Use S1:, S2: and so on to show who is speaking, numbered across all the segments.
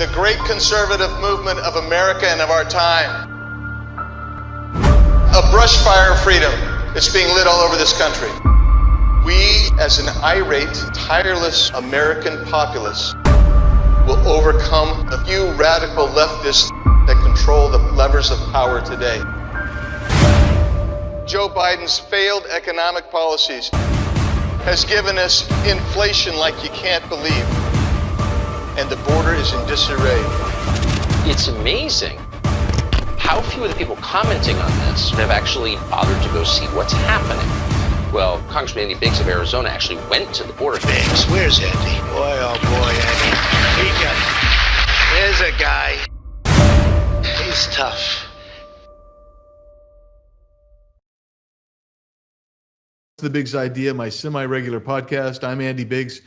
S1: the great conservative movement of America and of our time. A brush fire of freedom that's being lit all over this country. We, as an irate, tireless American populace, will overcome a few radical leftists that control the levers of power today. Joe Biden's failed economic policies has given us inflation like you can't believe, and the border is in disarray.
S2: It's amazing how few of the people commenting on this have actually bothered to go see what's happening. Well, Congressman Andy Biggs of Arizona actually went to the border.
S3: Biggs, where's Andy? Boy, oh boy, Andy. There's a guy. He's tough.
S4: The Biggs Idea, my semi-regular podcast. I'm Andy Biggs,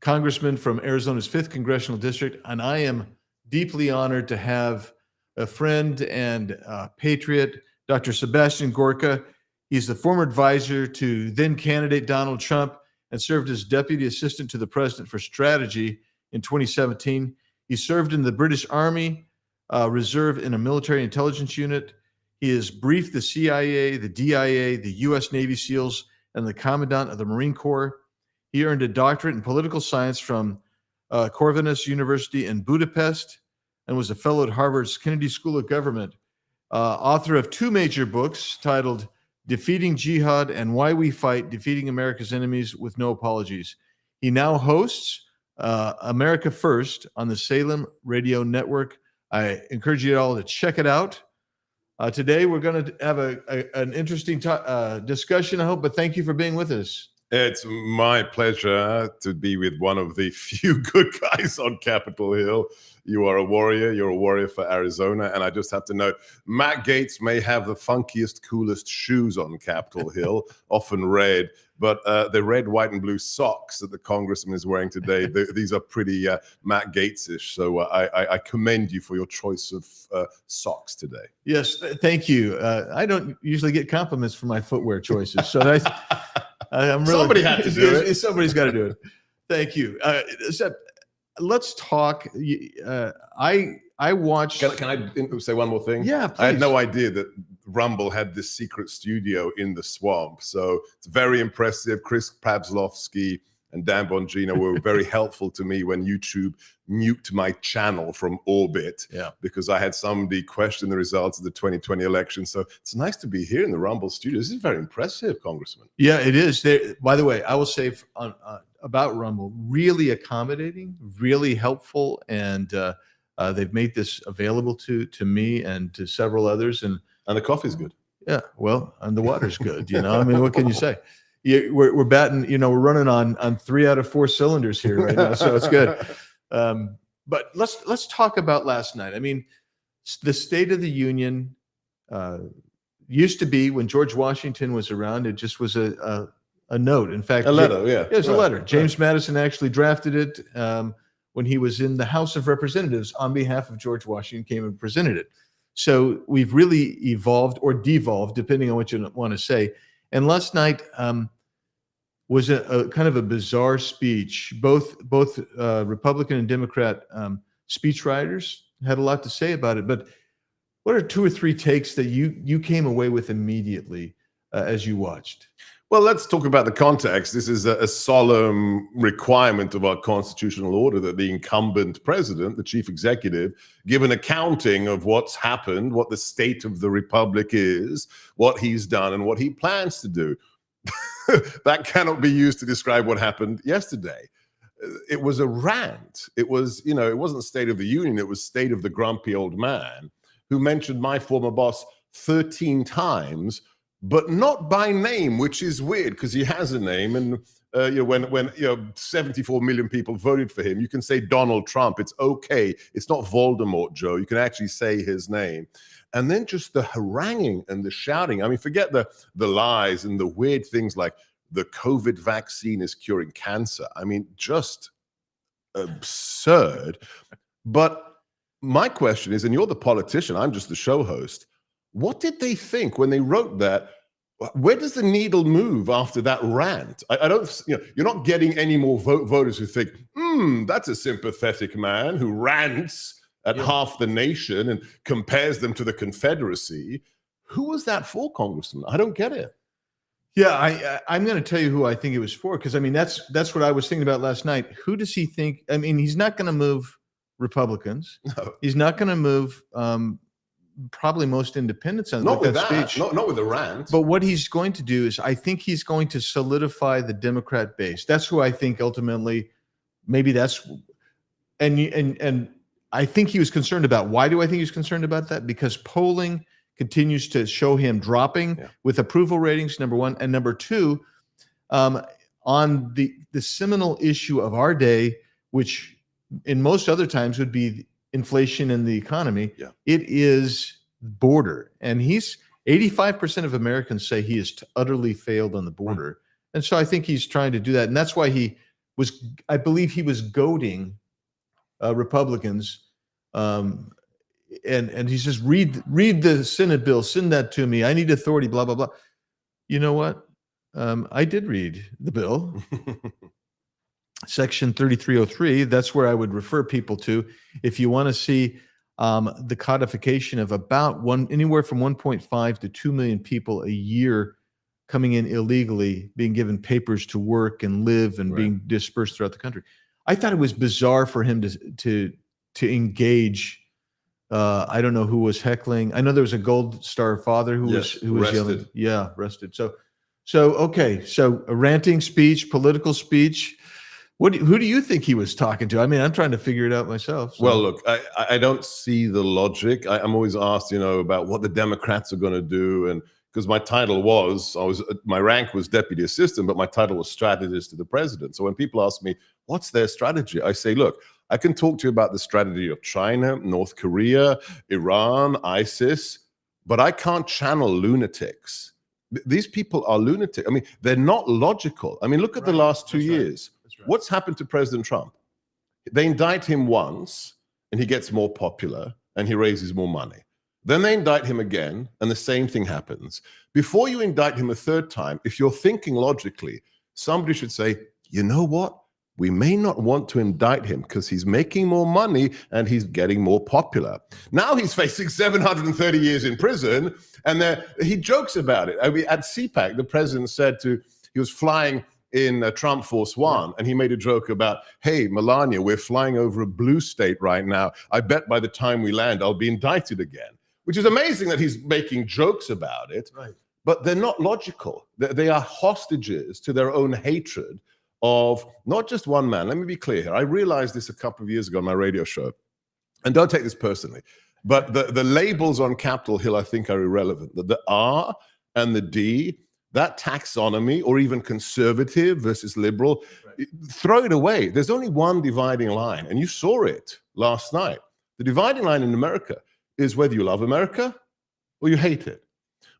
S4: congressman from Arizona's 5th Congressional District, and I am deeply honored to have a friend and patriot, Dr. Sebastian Gorka. He's the former advisor to then-candidate Donald Trump and served as deputy assistant to the president for strategy in 2017. He served in the British Army Reserve in a military intelligence unit. He has briefed the CIA, the DIA, the U.S. Navy SEALs, and the Commandant of the Marine Corps. He earned a doctorate in political science from Corvinus University in Budapest and was a fellow at Harvard's Kennedy School of Government. Author of 2 major books titled Defeating Jihad and Why We Fight, Defeating America's Enemies with No Apologies. He now hosts America First on the Salem Radio Network. I encourage you all to check it out. Today, we're going to have an interesting discussion, I hope, but thank you for being with us.
S5: It's my pleasure to be with one of the few good guys on Capitol Hill. You are a warrior. You're a warrior for Arizona. And I just have to note, Matt Gaetz may have the funkiest, coolest shoes on Capitol Hill, often red, but the red, white, and blue socks that the congressman is wearing today, these are pretty Matt Gaetz-ish. So I commend you for your choice of socks today.
S4: Yes, thank you. I don't usually get compliments for my footwear choices. So I'm really,
S5: somebody had to do it.
S4: Somebody's got to do it. Thank you. Seb, let's talk. I watched.
S5: Can I say one more thing?
S4: Yeah, please.
S5: I had no idea that Rumble had this secret studio in the swamp. So it's very impressive. Chris Pavlovsky and Dan Bongino were very helpful to me when YouTube nuked my channel from orbit, because I had somebody question the results of the 2020 election. So it's nice to be here in the Rumble studio. This is very impressive, Congressman.
S4: Yeah, it is. By the way, I will say about Rumble, really accommodating, really helpful, and they've made this available to me and to several others. And
S5: the coffee's good.
S4: Yeah, well, and the water's good. I mean, what can you say? We're batting. We're running on 3 out of 4 cylinders here right now, so it's good. But let's talk about last night. I mean, the State of the Union used to be, when George Washington was around, it just was a note. In fact,
S5: a letter.
S4: It was a letter. James Madison actually drafted it when he was in the House of Representatives on behalf of George Washington, came and presented it. So we've really evolved or devolved, depending on what you want to say. And last night was a kind of a bizarre speech. Both Republican and Democrat speechwriters had a lot to say about it. But what are 2 or 3 takes that you came away with immediately as you watched?
S5: Well, let's talk about the context. This is a solemn requirement of our constitutional order that the incumbent president, the chief executive, give an accounting of what's happened, what the state of the republic is, what he's done, and what he plans to do. That cannot be used to describe what happened yesterday. It was a rant. It was, it wasn't State of the Union. It was State of the Grumpy Old Man, who mentioned my former boss 13 times, but not by name, which is weird because he has a name. And when 74 million people voted for him, you can say Donald Trump. It's okay. It's not Voldemort, Joe. You can actually say his name. And then just the haranguing and the shouting. I mean, forget the lies and the weird things like the COVID vaccine is curing cancer. I mean, just absurd. But my question is, and you're the politician, I'm just the show host. What did they think when they wrote that? Where does the needle move after that rant? I don't, you're not getting any more voters who think, that's a sympathetic man who rants at half the nation and compares them to the Confederacy. Who was that for, Congressman? I don't get it.
S4: Yeah, I'm going to tell you who I think it was for, because I mean that's what I was thinking about last night. Who does he think? I mean, he's not going to move Republicans.
S5: No.
S4: He's not going to move probably most independents on
S5: Not with
S4: that
S5: that.
S4: speech.
S5: Not with the rant.
S4: But what he's going to do is, I think he's going to solidify the Democrat base. That's who I think ultimately. Maybe that's, and I think he was concerned about. Why do I think he was concerned about that? Because polling continues to show him dropping with approval ratings, number one. And number two, on the seminal issue of our day, which in most other times would be inflation in the economy, it is border. And 85% of Americans say he has utterly failed on the border. And so I think he's trying to do that. And that's why I believe he was goading Republicans, and he says, read the Senate bill, send that to me. I need authority, blah, blah, blah. You know what? I did read the bill. Section 3303, that's where I would refer people to if you want to see the codification of about anywhere from 1.5 to 2 million people a year coming in illegally, being given papers to work and live and being dispersed throughout the country. I thought it was bizarre for him to engage. I don't know who was heckling. I know there was a Gold Star father who was yelling. Yeah, arrested. So okay. So a ranting speech, political speech. Who do you think he was talking to? I mean, I'm trying to figure it out myself. So.
S5: Well, look, I don't see the logic. I'm always asked, about what the Democrats are going to do, and because my title my rank was deputy assistant, but my title was strategist to the president. So when people ask me, what's their strategy? I say, look, I can talk to you about the strategy of China, North Korea, Iran, ISIS, but I can't channel lunatics. These people are lunatic. I mean, they're not logical. I mean, look at the last 2 years. Right. What's happened to President Trump? They indict him once, and he gets more popular, and he raises more money. Then they indict him again, and the same thing happens. Before you indict him a third time, if you're thinking logically, somebody should say, you know what? We may not want to indict him because he's making more money and he's getting more popular. Now he's facing 730 years in prison, and he jokes about it. I mean, at CPAC, the president he was flying in Trump Force One, and he made a joke about, hey, Melania, we're flying over a blue state right now. I bet by the time we land, I'll be indicted again, which is amazing that he's making jokes about it. Right. But they're not logical. They are hostages to their own hatred of not just one man. Let me be clear here. I realized this a couple of years ago on my radio show, and don't take this personally, but the labels on Capitol Hill, I think, are irrelevant. The R and the D, that taxonomy, or even conservative versus liberal, throw it away. There's only one dividing line, and you saw it last night. The dividing line in America is whether you love America or you hate it.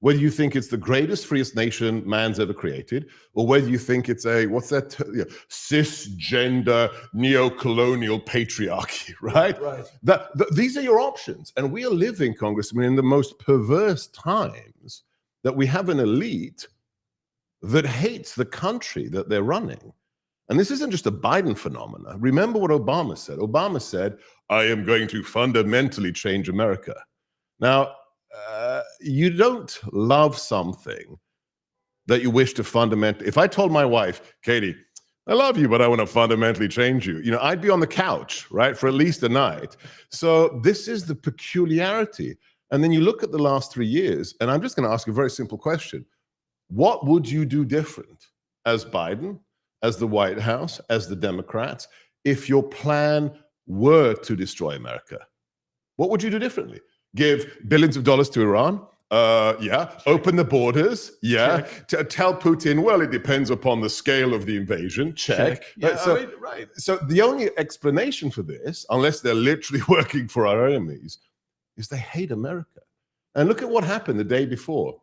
S5: Whether you think it's the greatest, freest nation man's ever created, or whether you think it's cisgender, neo-colonial patriarchy, right? These are your options. And we are living, Congressman, in the most perverse times that we have an elite that hates the country that they're running. And this isn't just a Biden phenomenon. Remember what Obama said. Obama said, I am going to fundamentally change America. Now, you don't love something that you wish to fundamentally. If I told my wife, Katie, I love you, but I want to fundamentally change you, I'd be on the couch, right, for at least a night. So this is the peculiarity. And then you look at the last 3 years, and I'm just going to ask a very simple question. What would you do different as Biden, as the White House, as the Democrats, if your plan were to destroy America? What would you do differently? Give billions of dollars to Iran? Open the borders? Tell Putin, well, it depends upon the scale of the invasion. Check. Yeah, So the only explanation for this, unless they're literally working for our enemies, is they hate America. And look at what happened the day before.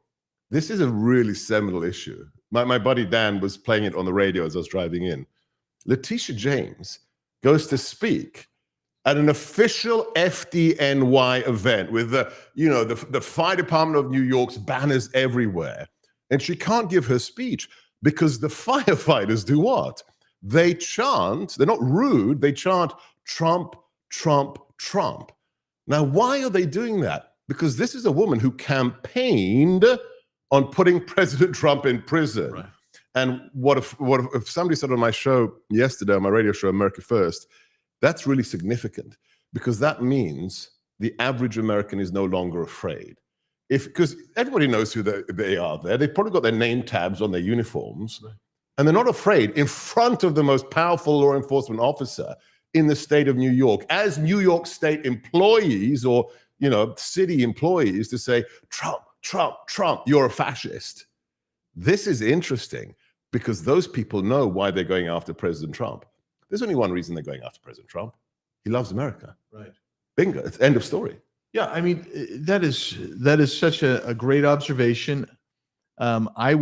S5: This is a really seminal issue. My buddy Dan was playing it on the radio as I was driving in. Letitia James goes to speak at an official FDNY event with the fire department of New York's banners everywhere. and she can't give her speech because the firefighters do what? They chant, they're not rude, they chant Trump, Trump, Trump. Now, why are they doing that? Because this is a woman who campaigned on putting President Trump in prison.
S4: Right.
S5: And what if somebody said on my show yesterday, on my radio show, America First, that's really significant because that means the average American is no longer afraid. Because everybody knows who they are there. They've probably got their name tabs on their uniforms, right, and they're not afraid in front of the most powerful law enforcement officer in the state of New York, as New York State employees or city employees, to say, Trump, Trump, Trump, you're a fascist. This is interesting because those people know why they're going after President Trump. There's only one reason they're going after President Trump. He loves America.
S4: Right.
S5: Bingo. It's end of story.
S4: Yeah, I mean, that is such a great observation. I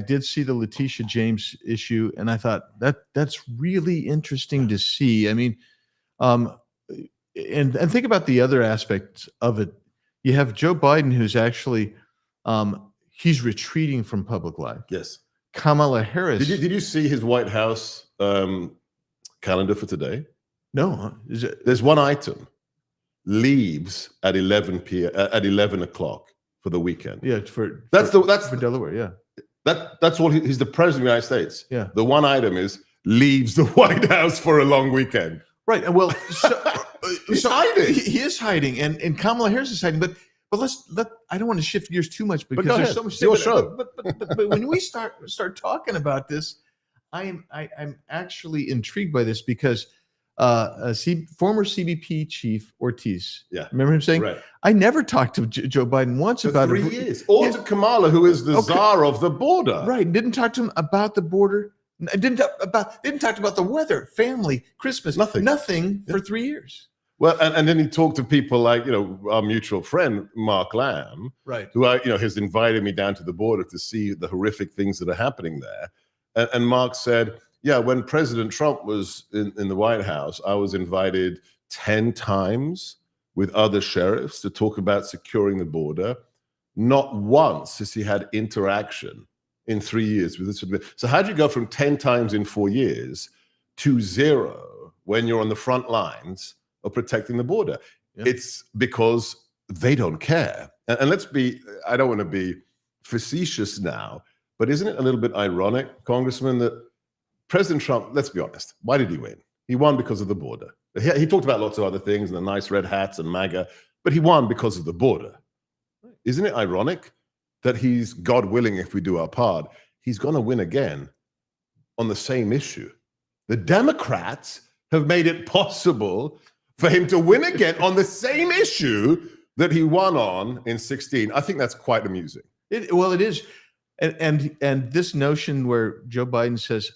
S4: did see the Letitia James issue, and I thought that's really interesting to see. I mean, and think about the other aspects of it. You have Joe Biden, who's actually he's retreating from public life.
S5: Yes.
S4: Kamala Harris.
S5: Did you see his White House calendar for today?
S4: No.
S5: There's one item. Leaves at 11 o'clock for the weekend.
S4: Yeah,
S5: that's
S4: for Delaware. Yeah,
S5: that's all. He's the president of the United States.
S4: Yeah.
S5: The one item is leaves the White House for a long weekend.
S4: Right. Well,
S5: he's hiding.
S4: He is hiding, and Kamala Harris is hiding. But I don't want to shift gears too much because there's so much.
S5: It's your show.
S4: But when we start talking about this, I'm actually intrigued by this because. Former CBP chief Ortiz.
S5: Yeah,
S4: remember him saying,
S5: right.
S4: I never talked to Joe Biden once about
S5: 3 years. Or to Kamala, who is the czar of the border.
S4: Right. Didn't talk to him about the border. Didn't talk about the weather, family, Christmas. Nothing for 3 years.
S5: Well, and then he talked to people like, our mutual friend, Mark Lamb,
S4: right,
S5: who has invited me down to the border to see the horrific things that are happening there. And Mark said, yeah, when President Trump was in the White House, I was invited 10 times with other sheriffs to talk about securing the border. Not once has he had interaction in 3 years with this. So how do you go from 10 times in 4 years to 0 when you're on the front lines of protecting the border? Yeah. It's because they don't care. And I don't want to be facetious now, but isn't it a little bit ironic, Congressman, that President Trump, let's be honest, why did he win? He won because of the border. He talked about lots of other things and the nice red hats and MAGA, but he won because of the border. Isn't it ironic that he's, God willing, if we do our part, he's going to win again on the same issue? The Democrats have made it possible for him to win again on the same issue that he won on in 2016. I think that's quite amusing.
S4: It is. And this notion where Joe Biden says,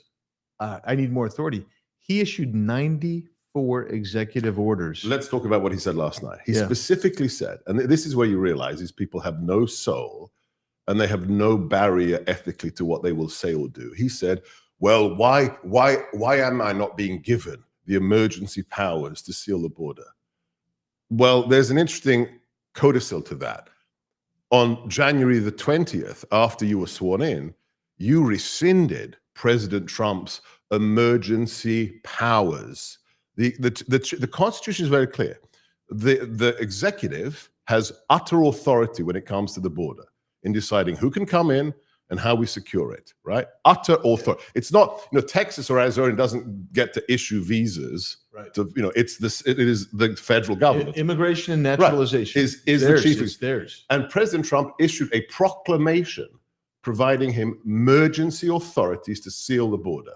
S4: I need more authority. He issued 94 executive orders.
S5: Let's talk about what he said last night. He specifically said, and this is where you realize these people have no soul and they have no barrier ethically to what they will say or do. He said, well, why am I not being given the emergency powers to seal the border? Well, there's an interesting codicil to that. On January the 20th, after you were sworn in, you rescinded President Trump's emergency powers. The Constitution is very clear. The executive has utter authority when it comes to the border in deciding who can come in and how we secure it, right? Utter authority. It's not, Texas or Arizona doesn't get to issue visas. Right. It is the federal government.
S4: Immigration and naturalization
S5: is the chief.
S4: It's theirs.
S5: And President Trump issued a proclamation providing him emergency authorities to seal the border.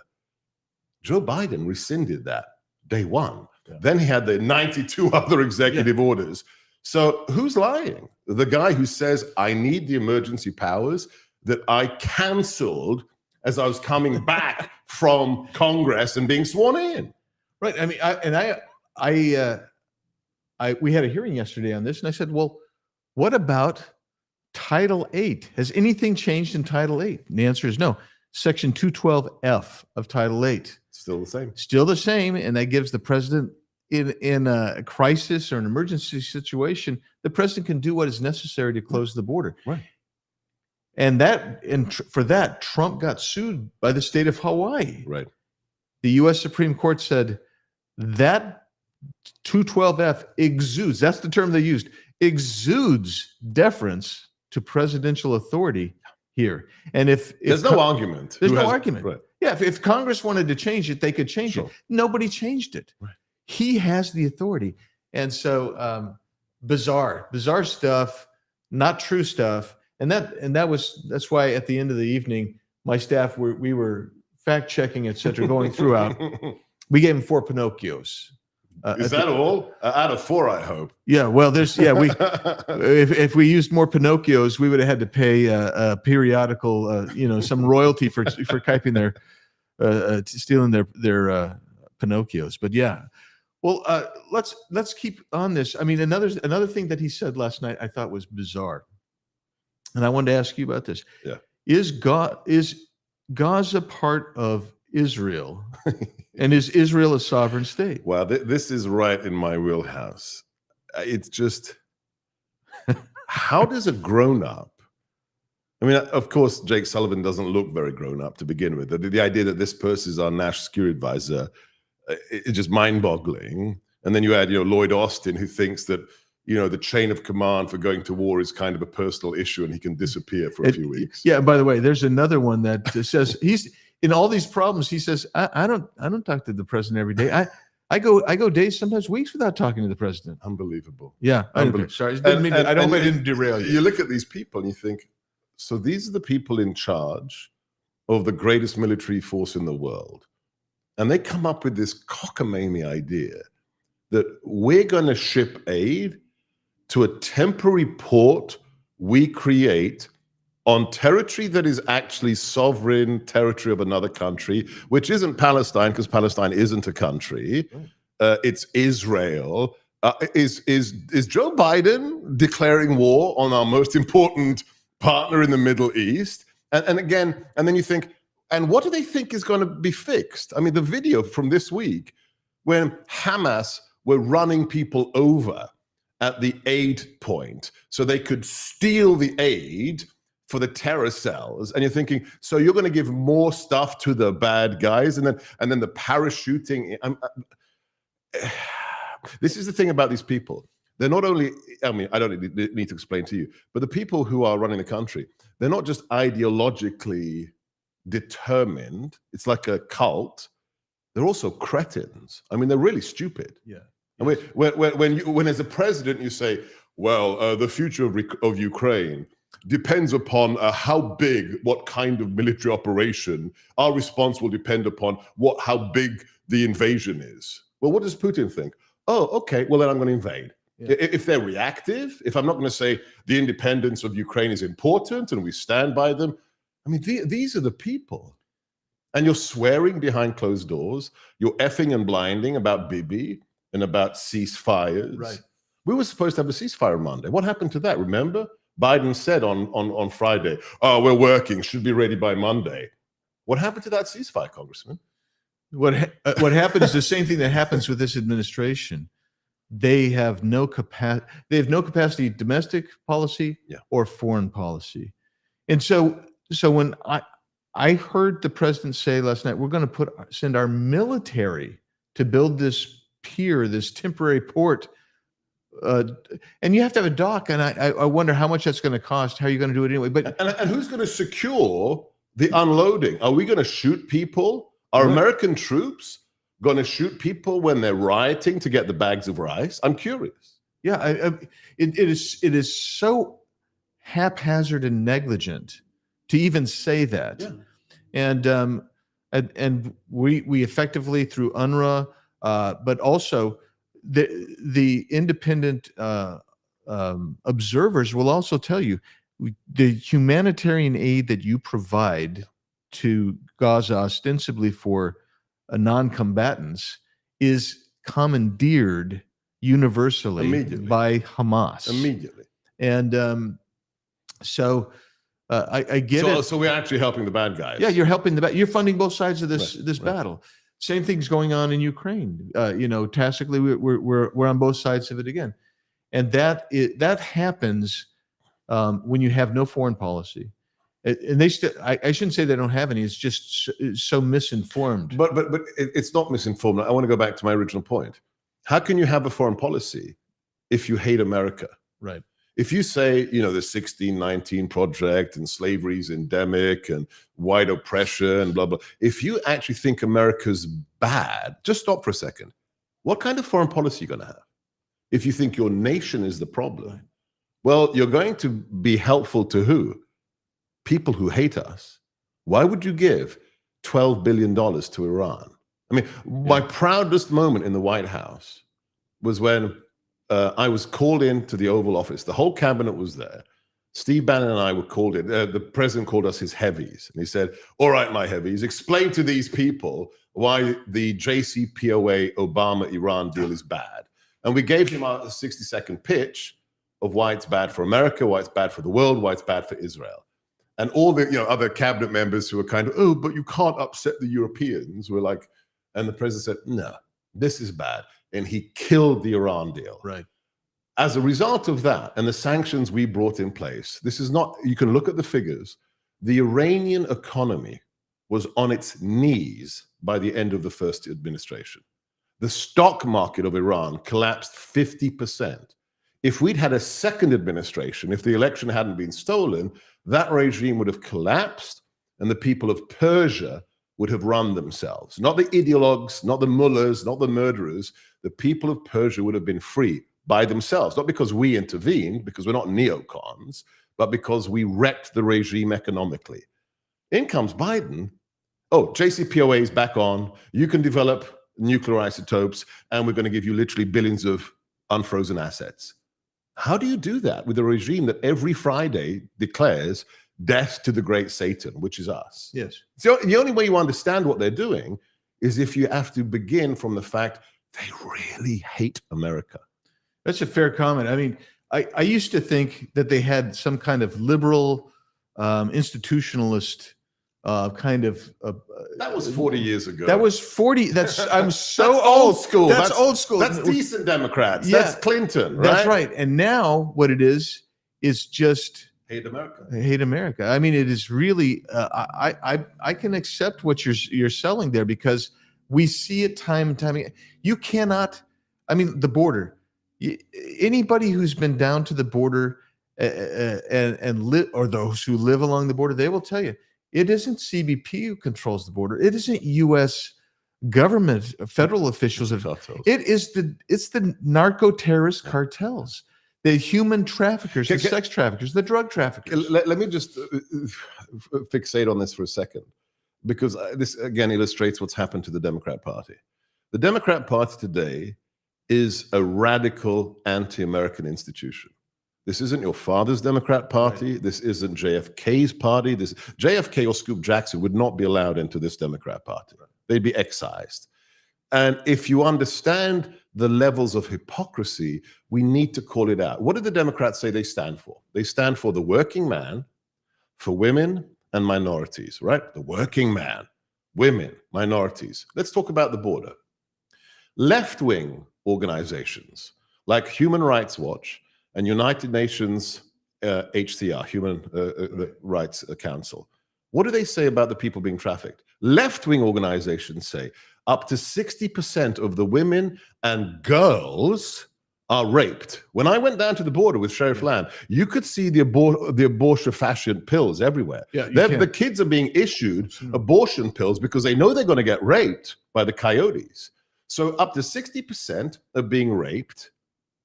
S5: Joe Biden rescinded that day one. Yeah. Then he had the 92 other executive orders. So who's lying? The guy who says, I need the emergency powers that I canceled as I was coming back from Congress and being sworn in.
S4: Right. I mean, we had a hearing yesterday on this, and I said, well, what about Title 8? Has anything changed in Title 8? And the answer is no. Section 212F of Title 8.
S5: Still the same.
S4: Still the same, and that gives the president, in a crisis or an emergency situation, the president can do what is necessary to close the border.
S5: Right.
S4: And for that, Trump got sued by the state of Hawaii.
S5: Right.
S4: The U.S. Supreme Court said that 212F exudes, that's the term they used, exudes deference to presidential authority here. And if
S5: there's no argument.
S4: There's no argument.
S5: Right.
S4: Yeah, if Congress wanted to change it, they could change it. Nobody changed it.
S5: Right.
S4: He has the authority. And so bizarre stuff, not true stuff. And that's why at the end of the evening, my staff we were fact checking, et cetera, going throughout. We gave him 4 Pinocchios.
S5: Is that all? Out of 4, I hope.
S4: Yeah, well, if we used more Pinocchios, we would have had to pay a periodical, some royalty for keeping stealing their Pinocchios. But yeah, well, let's keep on this. I mean, another thing that he said last night I thought was bizarre, and I wanted to ask you about this.
S5: Yeah,
S4: is Gaza part of Israel? And is Israel a sovereign state?
S5: Well, this is right in my wheelhouse. It's just, how does a grown-up, I mean, of course, Jake Sullivan doesn't look very grown-up to begin with. The idea that this person is our national security advisor, it's just mind-boggling. And then you add, Lloyd Austin, who thinks that, the chain of command for going to war is kind of a personal issue and he can disappear for a few weeks.
S4: Yeah, by the way, there's another one that says he's in all these problems. He says, I don't talk to the president every day. I go days, sometimes weeks without talking to the president.
S5: Unbelievable.
S4: Yeah. Sorry. I didn't derail you.
S5: You look at these people and you think, so these are the people in charge of the greatest military force in the world. And they come up with this cockamamie idea that we're going to ship aid to a temporary port we create on territory that is actually sovereign territory of another country, which isn't Palestine, because Palestine isn't a country. It's Israel. Is Joe Biden declaring war on our most important partner in the Middle East? And then you think, and what do they think is going to be fixed? I mean, the video from this week when Hamas were running people over at the aid point so they could steal the aid for the terror cells, and you're thinking, so you're going to give more stuff to the bad guys, and then the parachuting. This is the thing about these people. They're not only, I mean, I don't need to explain to you, but the people who are running the country, they're not just ideologically determined. It's like a cult. They're also cretins. I mean, they're really stupid.
S4: Yeah.
S5: I mean, when as a president you say, well, the future of Ukraine depends upon how big, what kind of military operation. Our response will depend upon how big the invasion is. Well, what does Putin think? Oh, okay, well, then I'm going to invade. Yeah. If they're reactive, if I'm not going to say the independence of Ukraine is important and we stand by them, I mean, these are the people. And you're swearing behind closed doors. You're effing and blinding about Bibi and about ceasefires.
S4: Right.
S5: We were supposed to have a ceasefire on Monday. What happened to that? Remember? Biden said on Friday, oh, we're working, should be ready by Monday. What happened to that ceasefire, Congressman?
S4: What happened is the same thing that happens with this administration. They have no capacity. They have no capacity, domestic policy or foreign policy. And so when I heard the president say last night, we're going to send our military to build this pier, this temporary port, and you have to have a dock. And I wonder how much that's going to cost. How are you going to do it anyway? But
S5: and who's going to secure the unloading? Are we going to shoot people? Are American troops going to shoot people when they're rioting to get the bags of rice? I'm curious.
S4: Yeah, it is so haphazard and negligent to even say that. Yeah. And we effectively through UNRWA, but also the independent observers will also tell you the humanitarian aid that you provide to Gaza ostensibly for non-combatants is commandeered universally by Hamas.
S5: Immediately.
S4: And so I get it.
S5: So we're actually helping the bad guys.
S4: Yeah, you're helping you're funding both sides of this battle. Same thing's going on in Ukraine. Tacitly, we're on both sides of it again, and that happens when you have no foreign policy, And they still, I shouldn't say they don't have any. It's just so misinformed.
S5: But it's not misinformed. I want to go back to my original point. How can you have a foreign policy if you hate America?
S4: Right.
S5: If you say, the 1619 Project and slavery is endemic and white oppression and blah, blah. If you actually think America's bad, just stop for a second. What kind of foreign policy are you going to have? If you think your nation is the problem, well, you're going to be helpful to who? People who hate us. Why would you give $12 billion to Iran? I mean, my proudest moment in the White House was when I was called into the Oval Office. The whole cabinet was there. Steve Bannon and I were called in. The president called us his heavies. And he said, all right, my heavies, explain to these people why the JCPOA Obama-Iran deal is bad. And we gave him a 60-second pitch of why it's bad for America, why it's bad for the world, why it's bad for Israel. And all the other cabinet members who were kind of, oh, but you can't upset the Europeans, were like, and the president said, no, this is bad. And he killed the Iran deal.
S4: Right.
S5: As a result of that and the sanctions we brought in place, this is not, you can look at the figures, the Iranian economy was on its knees by the end of the first administration. The stock market of Iran collapsed 50%. If we'd had a second administration, if the election hadn't been stolen, that regime would have collapsed and the people of Persia would have run themselves. Not the ideologues, not the mullahs, not the murderers. The people of Persia would have been free by themselves, not because we intervened, because we're not neocons, but because we wrecked the regime economically. In comes Biden. Oh, JCPOA is back on. You can develop nuclear isotopes, and we're going to give you literally billions of unfrozen assets. How do you do that with a regime that every Friday declares death to the great Satan, which is us?
S4: Yes.
S5: So the only way you understand what they're doing is if you have to begin from the fact they really hate America.
S4: That's a fair comment. I mean, I used to think that they had some kind of liberal, institutionalist kind of.
S5: That was 40 years ago.
S4: That was 40. I'm so
S5: That's
S4: old.
S5: old school.
S4: That's old school.
S5: That's decent Democrats.
S4: Yeah.
S5: That's Clinton, right?
S4: That's right. And now what it is just
S5: Hate America.
S4: hate America. I mean, it is really. I can accept what you're selling there because we see it time and time again. You cannot. I mean, the border. Anybody who's been down to the border and live, or those who live along the border, they will tell you it isn't CBP who controls the border. It isn't U.S. government, federal officials. It's the narco-terrorist cartels, the human traffickers, the sex traffickers, the drug traffickers.
S5: Let me just fixate on this for a second, because this again illustrates what's happened to the Democrat Party. The Democrat Party today is a radical anti-American institution. This isn't your father's Democrat Party. Right. This isn't JFK's party. JFK or Scoop Jackson would not be allowed into this Democrat Party. Right. They'd be excised. And if you understand the levels of hypocrisy, we need to call it out. What do the Democrats say they stand for? They stand for the working man, for women and minorities, right? The working man, women, minorities. Let's talk about the border. Left-wing organizations like Human Rights Watch and United Nations HCR, Human Rights Council, what do they say about the people being trafficked? Left-wing organizations say up to 60% of the women and girls are raped. When I went down to the border with Sheriff Lamb, you could see the abortifacient pills everywhere. Yeah, the kids are being issued abortion pills because they know they're going to get raped by the coyotes. So up to 60% are being raped.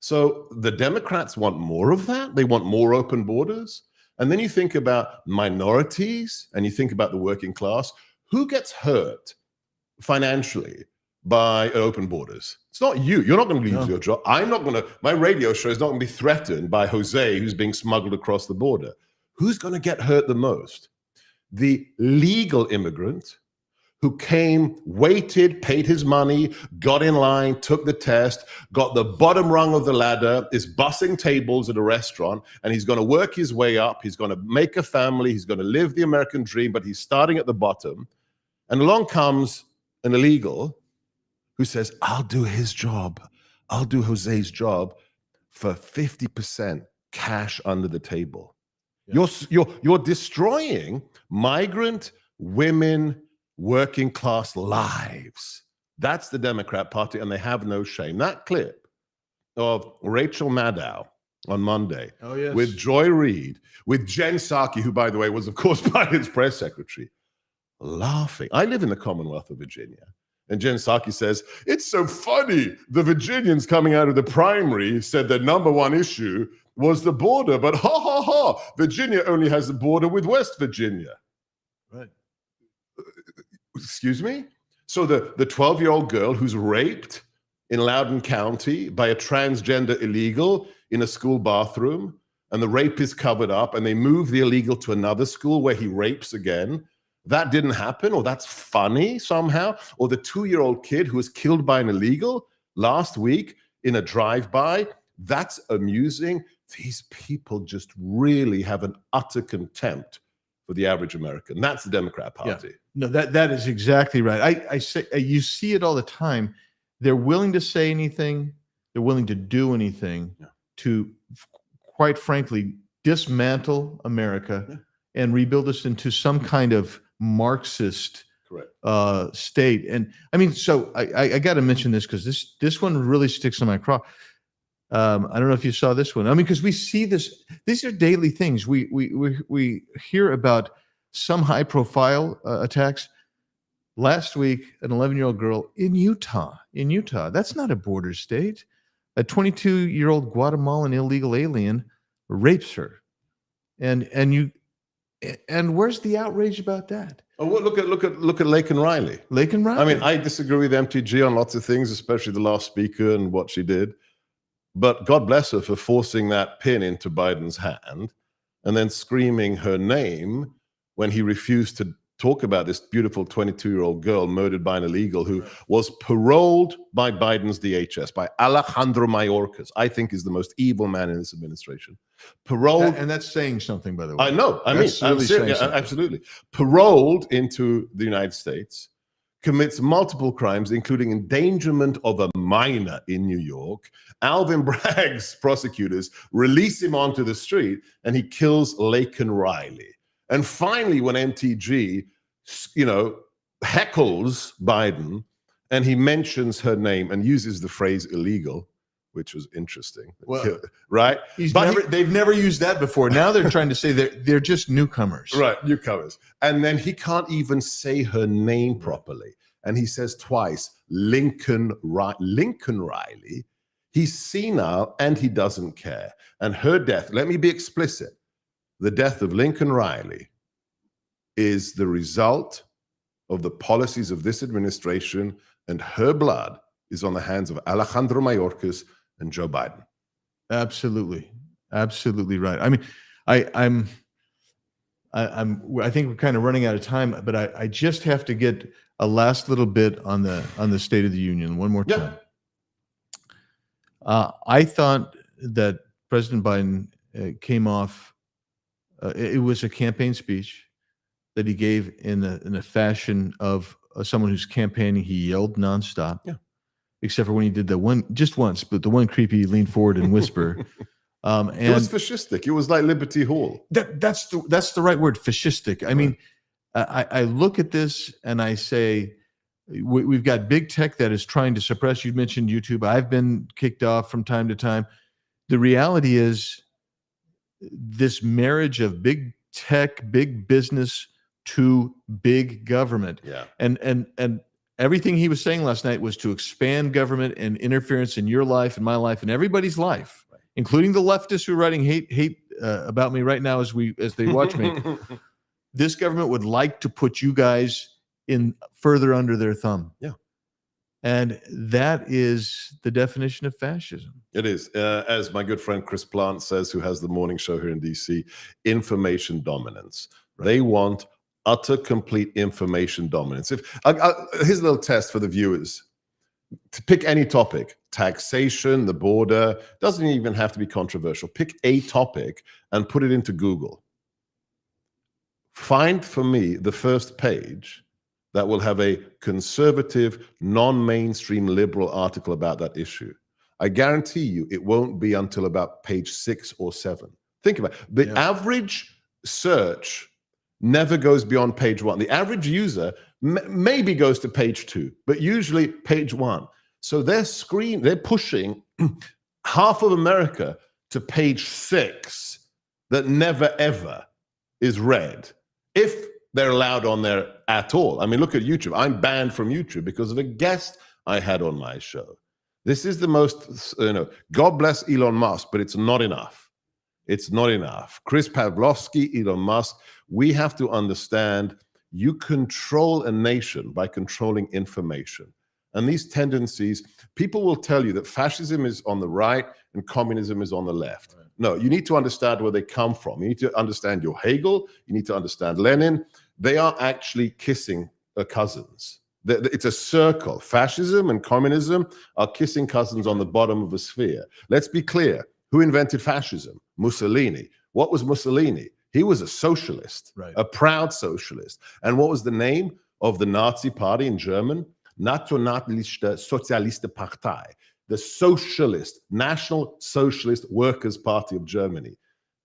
S5: So the Democrats want more of that. They want more open borders. And then you think about minorities and you think about the working class. Who gets hurt financially by open borders? It's not you. You're not going to lose your job. I'm not going to, my radio show is not going to be threatened by Jose who's being smuggled across the border. Who's going to get hurt the most? The legal immigrant who came, waited, paid his money, got in line, took the test, got the bottom rung of the ladder, is bussing tables at a restaurant, and he's going to work his way up. He's going to make a family. He's going to live the American dream, but he's starting at the bottom. And along comes an illegal who says, I'll do his job. I'll do Jose's job for 50% cash under the table. Yeah. You're destroying migrant women, working class lives. That's the Democrat Party, and they have no shame. That clip of Rachel Maddow on Monday with Joy Reid, with Jen Psaki, who, by the way, was, of course, Biden's press secretary, laughing. I live in the Commonwealth of Virginia. And Jen Psaki says, it's so funny. The Virginians coming out of the primary said their number one issue was the border, but ha, ha, ha, Virginia only has a border with West Virginia.
S4: Right.
S5: Excuse me? So the 12-year-old girl who's raped in Loudoun County by a transgender illegal in a school bathroom, and the rape is covered up, and they move the illegal to another school where he rapes again. That didn't happen, or that's funny somehow. Or the 2-year-old kid who was killed by an illegal last week in a drive-by, that's amusing. These people just really have an utter contempt for the average American. That's the Democrat Party.
S4: Yeah. No, that is exactly right. I say, you see it all the time. They're willing to say anything. They're willing to do anything to, quite frankly, dismantle America and rebuild us into some kind of Marxist state. And I mean, so I got to mention this because this one really sticks in my craw. I don't know if you saw this one. I mean, because we see this. These are daily things. We hear about some high-profile attacks. Last week, an 11-year-old girl in Utah. That's not a border state. A 22-year-old Guatemalan illegal alien rapes her, and where's the outrage about that?
S5: Oh, well, look at Laken Riley.
S4: Laken Riley.
S5: I mean, I disagree with MTG on lots of things, especially the last speaker and what she did. But God bless her for forcing that pin into Biden's hand and then screaming her name when he refused to talk about this beautiful 22-year-old girl murdered by an illegal who was paroled by Biden's DHS, by Alejandro Mayorkas, I think is the most evil man in this administration. Paroled.
S4: And that's saying something, by the way.
S5: I know. I mean, absolutely. Paroled into the United States, commits multiple crimes, including endangerment of a minor in New York. Alvin Bragg's prosecutors release him onto the street, and he kills Laken Riley. And finally, when MTG, heckles Biden, and he mentions her name and uses the phrase illegal, which was interesting,
S4: well,
S5: right?
S4: They've never used that before. Now they're trying to say they're just newcomers.
S5: Right, newcomers. And then he can't even say her name properly. And he says twice, Lincoln Riley. He's senile and he doesn't care. And her death, let me be explicit, the death of Lincoln Riley is the result of the policies of this administration, and her blood is on the hands of Alejandro Mayorkas and Joe Biden.
S4: Absolutely right. I mean, I think we're kind of running out of time, but I just have to get a last little bit on the State of the Union one more time. I thought that President Biden came off. It was a campaign speech that he gave in a fashion of someone who's campaigning. He yelled nonstop, except for when he did the one just once, but the one creepy lean forward and whisper. And
S5: it was fascistic. It was like Liberty Hall.
S4: That's the right word, fascistic. I mean, I look at this and I say, we've got big tech that is trying to suppress. You mentioned YouTube. I've been kicked off from time to time. The reality is this marriage of big tech, big business to big government.
S5: Yeah.
S4: And everything he was saying last night was to expand government and interference in your life and my life and everybody's life, including the leftists who are writing hate about me right now as they watch me. This government would like to put you guys in further under their thumb.
S5: Yeah.
S4: And that is the definition of fascism.
S5: It is. As my good friend Chris Plant says, who has the morning show here in DC, information dominance. Right. They want utter, complete information dominance. Here's a little test for the viewers. To pick any topic, taxation, the border, doesn't even have to be controversial. Pick a topic and put it into Google. Find for me the first page that will have a conservative, non-mainstream liberal article about that issue. I guarantee you it won't be until about page 6 or 7. Think about it. The average search never goes beyond page 1. The average user maybe goes to page 2, but usually page 1. So they're pushing half of America to page 6 that never ever is read, if they're allowed on there at all. I mean, look at YouTube. I'm banned from YouTube because of a guest I had on my show. This is the most, God bless Elon Musk, but it's not enough. It's not enough. Chris Pavlovsky, Elon Musk, we have to understand you control a nation by controlling information. And these tendencies, people will tell you that fascism is on the right and communism is on the left. Right. No, you need to understand where they come from. You need to understand your Hegel. You need to understand Lenin. They are actually kissing cousins. It's a circle. Fascism and communism are kissing cousins on the bottom of a sphere. Let's be clear. Who invented fascism? Mussolini. What was Mussolini? He was a socialist, right. A proud socialist. And what was the name of the Nazi party in German? Nationalistische Sozialistische Partei, the Socialist, National Socialist Workers' Party of Germany.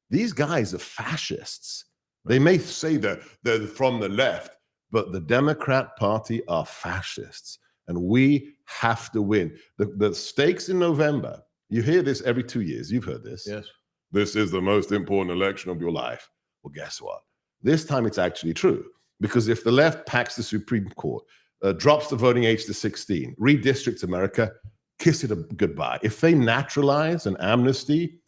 S5: These guys are fascists. They may say they're from the left, but the Democrat Party are fascists, and we have to win. The stakes in November, you hear this every 2 years. You've heard this.
S4: Yes.
S5: This is the most important election of your life. Well, guess what? This time it's actually true, because if the left packs the Supreme Court, drops the voting age to 16, redistricts America, kiss it a goodbye. If they naturalize an amnesty,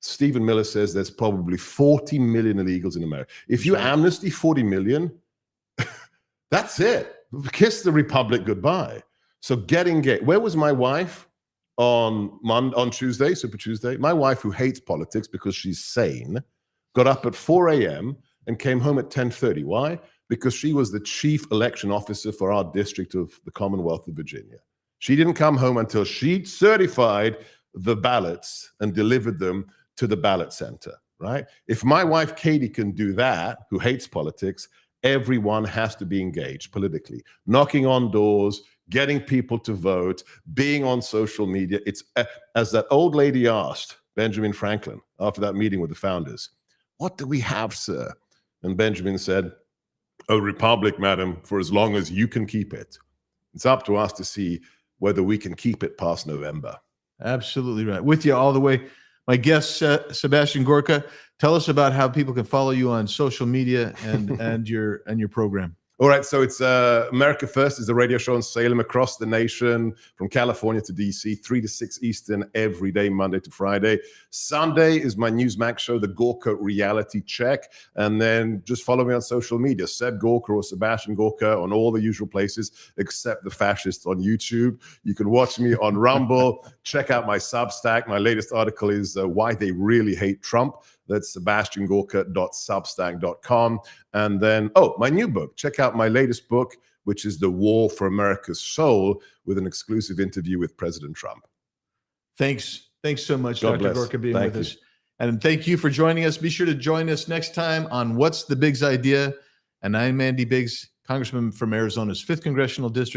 S5: Stephen Miller says there's probably 40 million illegals in America. If you amnesty 40 million, that's it. Kiss the republic goodbye. So get engaged. Where was my wife on Tuesday, Super Tuesday? My wife, who hates politics because she's sane, got up at 4 a.m. and came home at 10:30. Why? Because she was the chief election officer for our district of the Commonwealth of Virginia. She didn't come home until she'd certified the ballots and delivered them to the ballot center, right? If my wife, Katie, can do that, who hates politics, everyone has to be engaged politically, knocking on doors, getting people to vote, being on social media. It's, as that old lady asked Benjamin Franklin after that meeting with the founders, "What do we have, sir?" And Benjamin said, "A republic, madam, for as long as you can keep it." It's up to us to see whether we can keep it past November.
S4: Absolutely right. With you all the way. My guest, Sebastian Gorka, tell us about how people can follow you on social media and your program.
S5: All right, so it's America First is a radio show in Salem across the nation, from California to DC, 3 to 6 Eastern every day, Monday to Friday. Sunday is my Newsmax show, the Gorka Reality Check. And then just follow me on social media, Seb Gorka or Sebastian Gorka on all the usual places, except the fascists on YouTube. You can watch me on Rumble. Check out my Substack. My latest article is Why They Really Hate Trump. That's sebastiangorka.substack.com. And then, my new book. Check out my latest book, which is The War for America's Soul, with an exclusive interview with President Trump.
S4: Thanks so much,
S5: God
S4: Dr.
S5: bless.
S4: Gorka, being
S5: Thank
S4: with
S5: you.
S4: us. And thank you for joining us. Be sure to join us next time on What's the Big's Idea? And I'm Andy Biggs, Congressman from Arizona's 5th Congressional District.